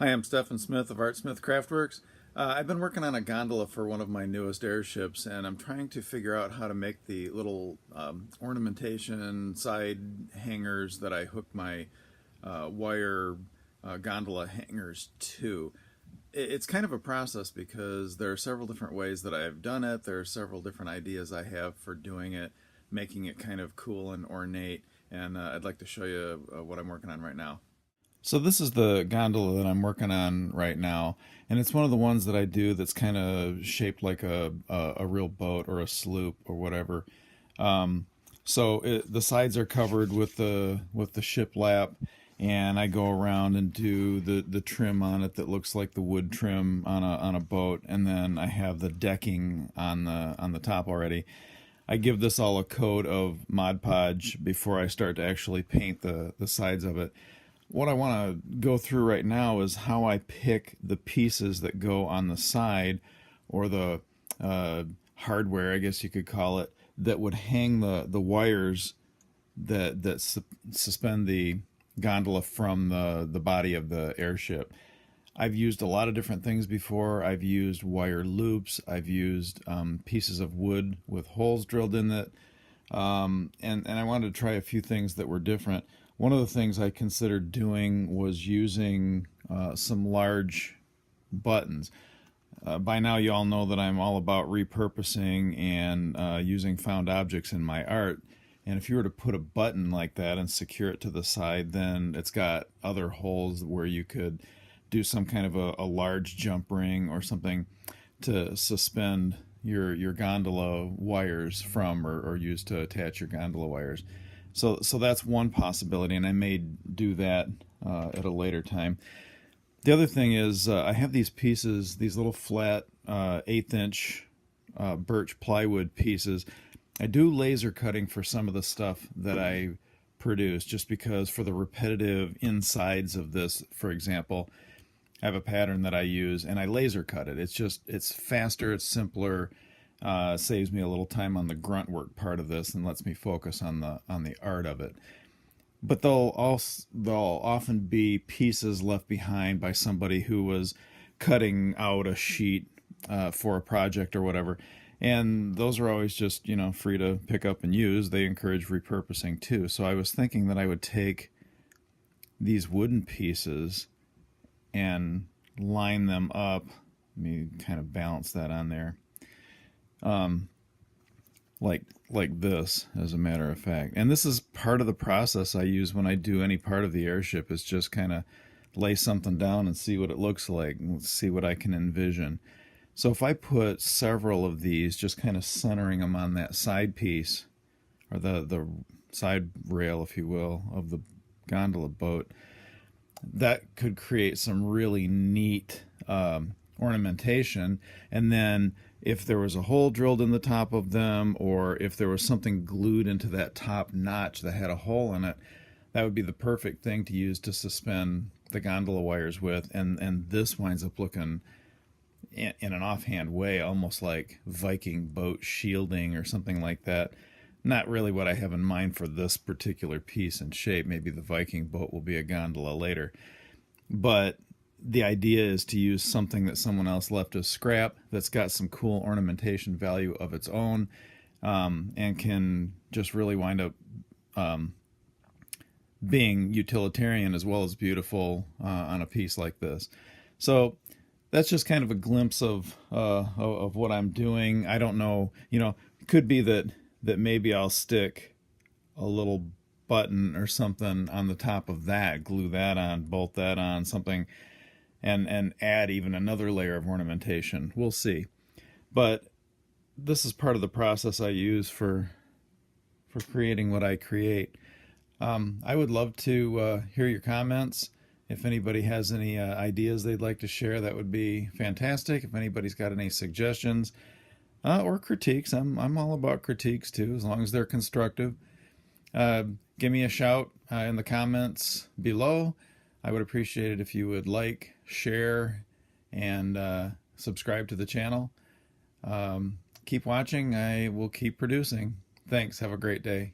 Hi, I'm Stephan Smith of Artsmith Craftworks. I've been working on a gondola for one of my newest airships, and I'm trying to figure out how to make the little ornamentation side hangers that I hook my wire gondola hangers to. It's kind of a process because there are several different ways that I've done it. There are several different ideas I have for doing it, making it kind of cool and ornate, and I'd like to show you what I'm working on right now. So this is the gondola that I'm working on right now, and it's one of the ones that I do that's kind of shaped like a real boat or a sloop or whatever. The sides are covered with the shiplap, and I go around and do the trim on it that looks like the wood trim on a boat, and then I have the decking on the top already. I give this all a coat of Mod Podge before I start to actually paint the sides of it. What I want to go through right now is how I pick the pieces that go on the side, or the hardware, I guess you could call it, that would hang the wires that suspend the gondola from the body of the airship. I've used a lot of different things before. I've used wire loops. I've used pieces of wood with holes drilled in it. And I wanted to try a few things that were different. One of the things I considered doing was using some large buttons. By now you all know that I'm all about repurposing and using found objects in my art. And if you were to put a button like that and secure it to the side, then it's got other holes where you could do some kind of a large jump ring or something to suspend your gondola wires from, or use to attach your gondola wires. So that's one possibility, and I may do that at a later time. The other thing is I have these pieces, these little flat 1/8" birch plywood pieces. I do laser cutting for some of the stuff that I produce, just because for the repetitive insides of this, for example, I have a pattern that I use and I laser cut it. It's faster, it's simpler. Saves me a little time on the grunt work part of this and lets me focus on the art of it. But they'll often be pieces left behind by somebody who was cutting out a sheet for a project or whatever, and those are always just free to pick up and use. They encourage repurposing too. So I was thinking that I would take these wooden pieces and line them up. Let me kind of balance that on there. Like this, as a matter of fact. And this is part of the process I use when I do any part of the airship, is just kind of lay something down and see what it looks like and see what I can envision. So if I put several of these, just kind of centering them on that side piece, or the side rail, if you will, of the gondola boat, that could create some really neat ornamentation. And then if there was a hole drilled in the top of them, or if there was something glued into that top notch that had a hole in it, that would be the perfect thing to use to suspend the gondola wires with. And this winds up looking, in an offhand way, almost like Viking boat shielding or something like that. Not really what I have in mind for this particular piece and shape. Maybe the Viking boat will be a gondola later. But the idea is to use something that someone else left as scrap that's got some cool ornamentation value of its own, and can just really wind up being utilitarian as well as beautiful on a piece like this. So that's just kind of a glimpse of what I'm doing. I don't know, it could be that maybe I'll stick a little button or something on the top of that, glue that on, bolt that on, something, and add even another layer of ornamentation. We'll see. But this is part of the process I use for creating what I create. I would love to hear your comments. If anybody has any ideas they'd like to share, that would be fantastic. If anybody's got any suggestions or critiques, I'm all about critiques too, as long as they're constructive. Give me a shout in the comments below. I would appreciate it if you would like, share, and subscribe to the channel. Keep watching. I will keep producing. Thanks. Have a great day.